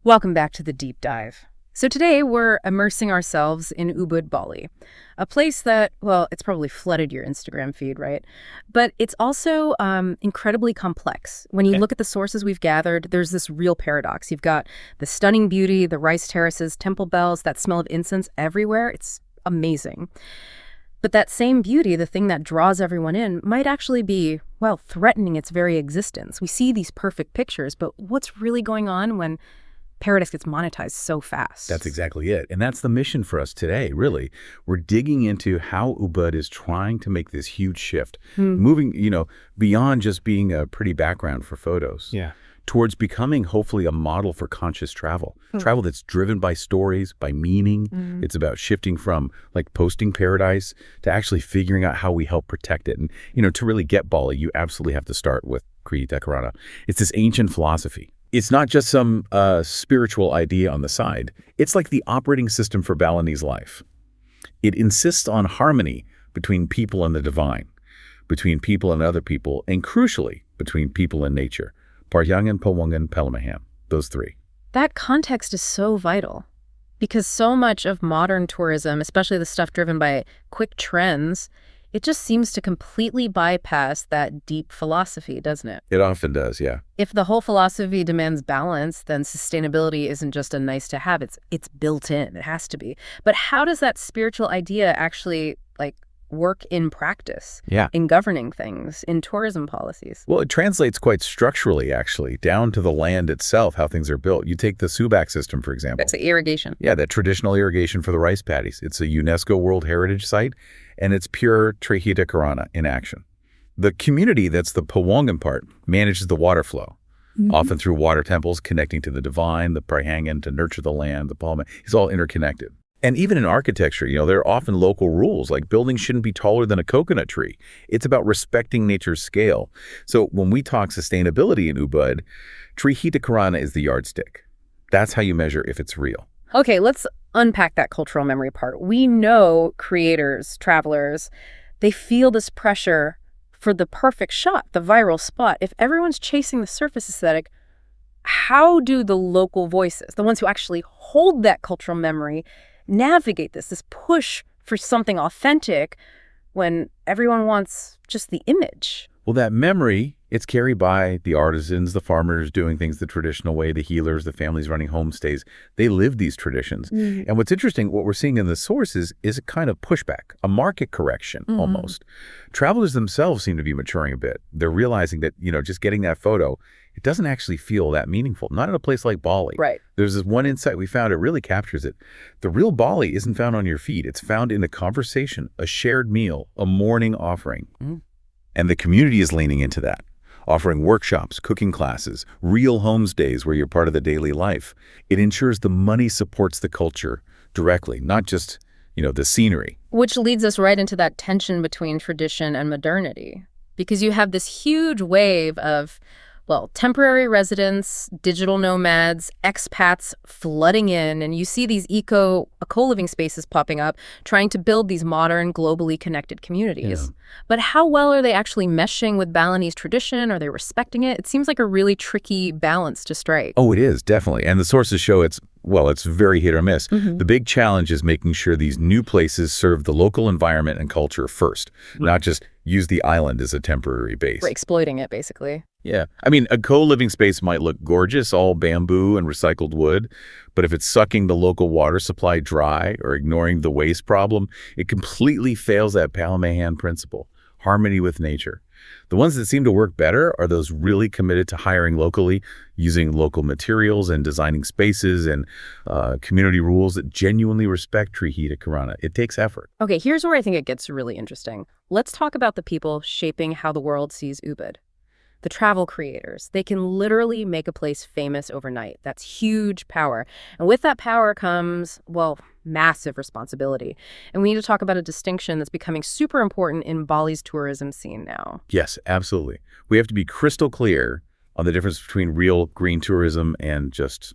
Welcome back to the deep dive. So today we're immersing ourselves in Ubud, Bali, a place that, well, it's probably flooded your Instagram feed, right? But it's also incredibly complex. When you look at the sources we've gathered, there's this real paradox. You've got the stunning beauty, the rice terraces, temple bells, that smell of incense everywhere. It's amazing. But that same beauty, the thing that draws everyone in, might actually be, well, threatening its very existence. We see these perfect pictures, but what's really going on when paradise gets monetized so fast? That's exactly it. And that's the mission for us today, really. We're digging into how Ubud is trying to make this huge shift, moving, beyond just being a pretty background for photos. Yeah. Towards becoming, hopefully, a model for conscious travel. Travel that's driven by stories, by meaning. It's about shifting from, posting paradise to actually figuring out how we help protect it. And, to really get Bali, you absolutely have to start with Tri Hita Karana. It's this ancient philosophy. It's not just some spiritual idea on the side. It's like the operating system for Balinese life. It insists on harmony between people and the divine, between people and other people, and crucially, between people and nature. Paryangan, Pawangan, Pelamahan, those three. That context is so vital because so much of modern tourism, especially the stuff driven by quick trends, it just seems to completely bypass that deep philosophy, doesn't it? It often does, yeah. If the whole philosophy demands balance, then sustainability isn't just a nice to have, it's built in. It has to be. But how does that spiritual idea actually work in practice, in governing things, in tourism policies? Well, it translates quite structurally, actually, down to the land itself, how things are built. You take the Subak system, for example. That's the irrigation. Yeah, that traditional irrigation for the rice paddies. It's a UNESCO World Heritage Site, and it's pure Tri Hita Karana in action. The community, that's the Pawangan part, manages the water flow, often through water temples connecting to the divine, the Paryangan to nurture the land, the Palma. It's all interconnected. And even in architecture, there are often local rules, like buildings shouldn't be taller than a coconut tree. It's about respecting nature's scale. So when we talk sustainability in Ubud, Tri Hita Karana is the yardstick. That's how you measure if it's real. Okay, let's unpack that cultural memory part. We know creators, travelers, they feel this pressure for the perfect shot, the viral spot. If everyone's chasing the surface aesthetic, how do the local voices, the ones who actually hold that cultural memory, navigate this push for something authentic when everyone wants just the image? Well, that memory, it's carried by the artisans, the farmers doing things the traditional way, the healers, the families running homestays. They live these traditions. And what's interesting, what we're seeing in the sources is a kind of pushback, a market correction almost. Travelers themselves seem to be maturing a bit. They're realizing that, just getting that photo, it doesn't actually feel that meaningful. Not in a place like Bali. Right. There's this one insight we found, it really captures it. The real Bali isn't found on your feed. It's found in a conversation, a shared meal, a morning offering. And the community is leaning into that, offering workshops, cooking classes, real homestays where you're part of the daily life. It ensures the money supports the culture directly, not just, the scenery. Which leads us right into that tension between tradition and modernity. Because you have this huge wave of, temporary residents, digital nomads, expats flooding in, and you see these co-living spaces popping up, trying to build these modern, globally connected communities. But how well are they actually meshing with Balinese tradition? Are they respecting it? It seems like a really tricky balance to strike. Oh, it is, definitely. And the sources show it's very hit or miss. The big challenge is making sure these new places serve the local environment and culture first, not just use the island as a temporary base. We're exploiting it, basically. Yeah. I mean, a co-living space might look gorgeous, all bamboo and recycled wood, but if it's sucking the local water supply dry or ignoring the waste problem, it completely fails that Palamahan principle, harmony with nature. The ones that seem to work better are those really committed to hiring locally, using local materials and designing spaces and community rules that genuinely respect Tri Hita Karana. It takes effort. Okay, here's where I think it gets really interesting. Let's talk about the people shaping how the world sees Ubud. The travel creators. They can literally make a place famous overnight. That's huge power. And with that power comes, massive responsibility. And we need to talk about a distinction that's becoming super important in Bali's tourism scene now. Yes, absolutely. We have to be crystal clear on the difference between real green tourism and just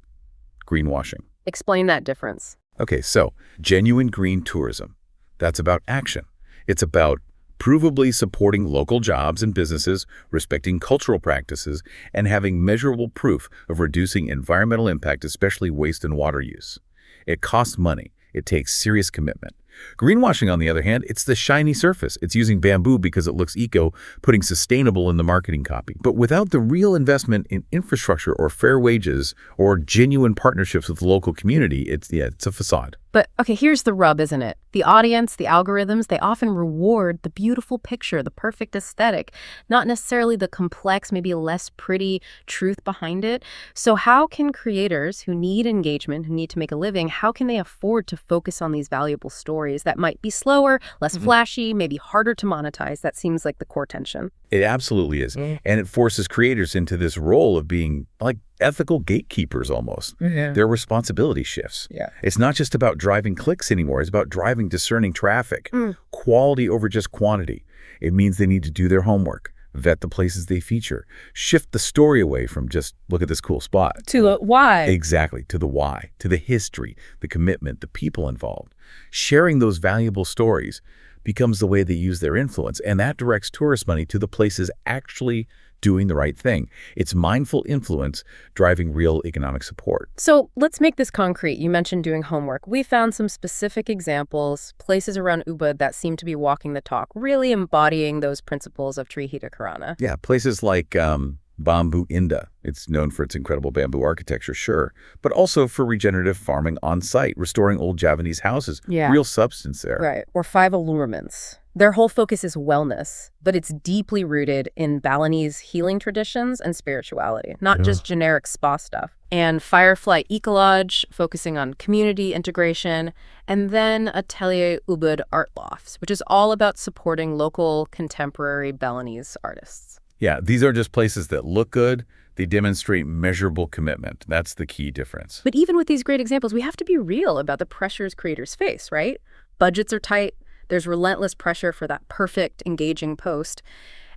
greenwashing. Explain that difference. Okay, so genuine green tourism, that's about action. It's about provably supporting local jobs and businesses, respecting cultural practices, and having measurable proof of reducing environmental impact, especially waste and water use. It costs money. It takes serious commitment. Greenwashing, on the other hand, it's the shiny surface. It's using bamboo because it looks eco, putting sustainable in the marketing copy. But without the real investment in infrastructure or fair wages or genuine partnerships with the local community, it's a facade. But, okay, here's the rub, isn't it? The audience, the algorithms, they often reward the beautiful picture, the perfect aesthetic, not necessarily the complex, maybe less pretty truth behind it. So how can creators who need engagement, who need to make a living, how can they afford to focus on these valuable stories that might be slower, less flashy, maybe harder to monetize? That seems like the core tension. It absolutely is. And it forces creators into this role of being like ethical gatekeepers almost. Their responsibility shifts. It's not just about driving clicks anymore. It's about driving discerning traffic, quality over just quantity. It means they need to do their homework, vet the places they feature, shift the story away from just look at this cool spot. To the why. Exactly, to the why, to the history, the commitment, the people involved. Sharing those valuable stories becomes the way they use their influence, and that directs tourist money to the places actually doing the right thing. It's mindful influence driving real economic support. So let's make this concrete. You mentioned doing homework. We found some specific examples, places around Ubud that seem to be walking the talk, really embodying those principles of Tri Hita Karana. Yeah, places like Bambu Indah. It's known for its incredible bamboo architecture, sure, but also for regenerative farming on site, restoring old Javanese houses. Real substance there. Right. Or Five Allurements. Their whole focus is wellness, but it's deeply rooted in Balinese healing traditions and spirituality, not just generic spa stuff. And Firefly Ecolodge, focusing on community integration, and then Atelier Ubud Art Lofts, which is all about supporting local contemporary Balinese artists. Yeah, these are just places that look good. They demonstrate measurable commitment. That's the key difference. But even with these great examples, we have to be real about the pressures creators face, right? Budgets are tight. There's relentless pressure for that perfect, engaging post.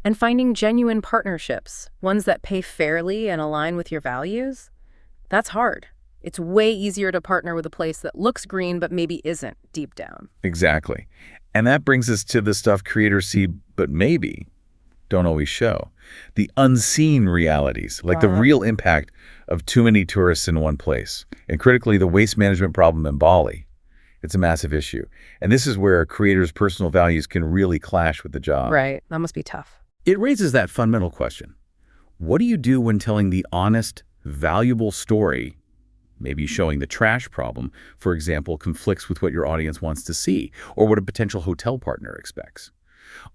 And finding genuine partnerships, ones that pay fairly and align with your values, that's hard. It's way easier to partner with a place that looks green but maybe isn't deep down. Exactly. And that brings us to the stuff creators see but maybe don't always show. The unseen realities, like the real impact of too many tourists in one place. And critically, the waste management problem in Bali. It's a massive issue. And this is where a creator's personal values can really clash with the job. Right. That must be tough. It raises that fundamental question. What do you do when telling the honest, valuable story, maybe showing the trash problem, for example, conflicts with what your audience wants to see or what a potential hotel partner expects?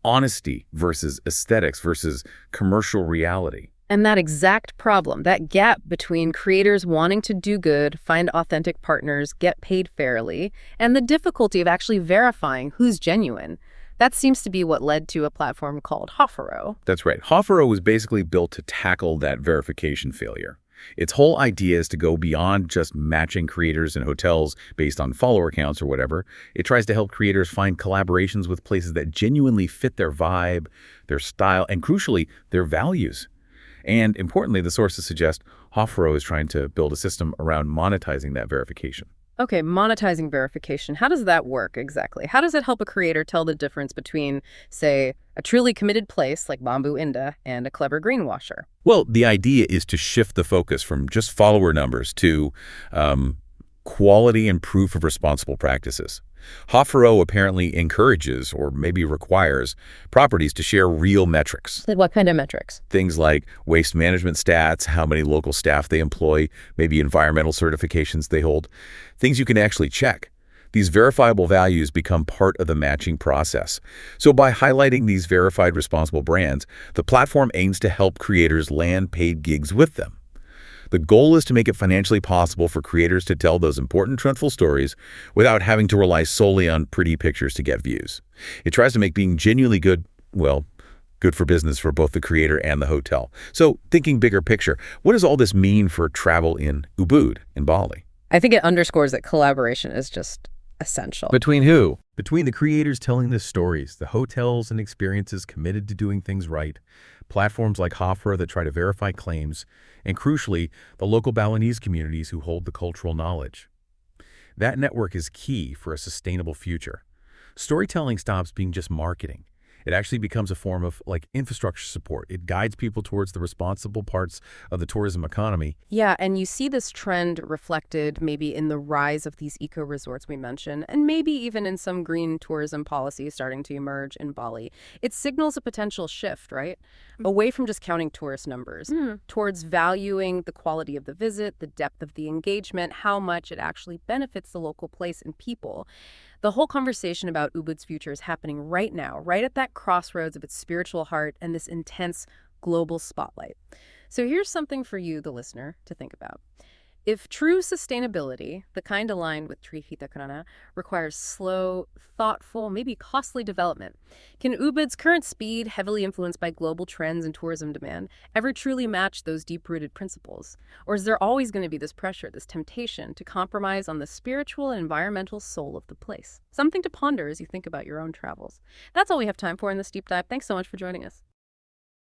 Honesty versus aesthetics versus commercial reality. And that exact problem, that gap between creators wanting to do good, find authentic partners, get paid fairly, and the difficulty of actually verifying who's genuine, that seems to be what led to a platform called Hoffero. That's right. Hoffero was basically built to tackle that verification failure. Its whole idea is to go beyond just matching creators and hotels based on follower counts or whatever. It tries to help creators find collaborations with places that genuinely fit their vibe, their style, and crucially, their values. And importantly, the sources suggest Hoffero is trying to build a system around monetizing that verification. Okay, monetizing verification. How does that work exactly? How does it help a creator tell the difference between, say, a truly committed place like Bambu Indah and a clever greenwasher? Well, the idea is to shift the focus from just follower numbers to quality and proof of responsible practices. Hoffero apparently encourages, or maybe requires, properties to share real metrics. What kind of metrics? Things like waste management stats, how many local staff they employ, maybe environmental certifications they hold, things you can actually check. These verifiable values become part of the matching process. So by highlighting these verified responsible brands, the platform aims to help creators land paid gigs with them. The goal is to make it financially possible for creators to tell those important, truthful stories without having to rely solely on pretty pictures to get views. It tries to make being genuinely good, well, good for business for both the creator and the hotel. So thinking bigger picture, what does all this mean for travel in Ubud, in Bali? I think it underscores that collaboration is just essential. Between who? Between the creators telling the stories, the hotels and experiences committed to doing things right, platforms like Hoffero that try to verify claims, and crucially, the local Balinese communities who hold the cultural knowledge. That network is key for a sustainable future. Storytelling stops being just marketing It actually becomes a form of like infrastructure support. It guides people towards the responsible parts of the tourism economy. Yeah, and you see this trend reflected maybe in the rise of these eco-resorts we mentioned, and maybe even in some green tourism policies starting to emerge in Bali. It signals a potential shift, right? Away from just counting tourist numbers, towards valuing the quality of the visit, the depth of the engagement, how much it actually benefits the local place and people. The whole conversation about Ubud's future is happening right now, right at that crossroads of its spiritual heart and this intense global spotlight. So here's something for you, the listener, to think about. If true sustainability, the kind aligned with Tri Hita Karana, requires slow, thoughtful, maybe costly development, can Ubud's current speed, heavily influenced by global trends and tourism demand, ever truly match those deep-rooted principles? Or is there always going to be this pressure, this temptation to compromise on the spiritual and environmental soul of the place? Something to ponder as you think about your own travels. That's all we have time for in this deep dive. Thanks so much for joining us.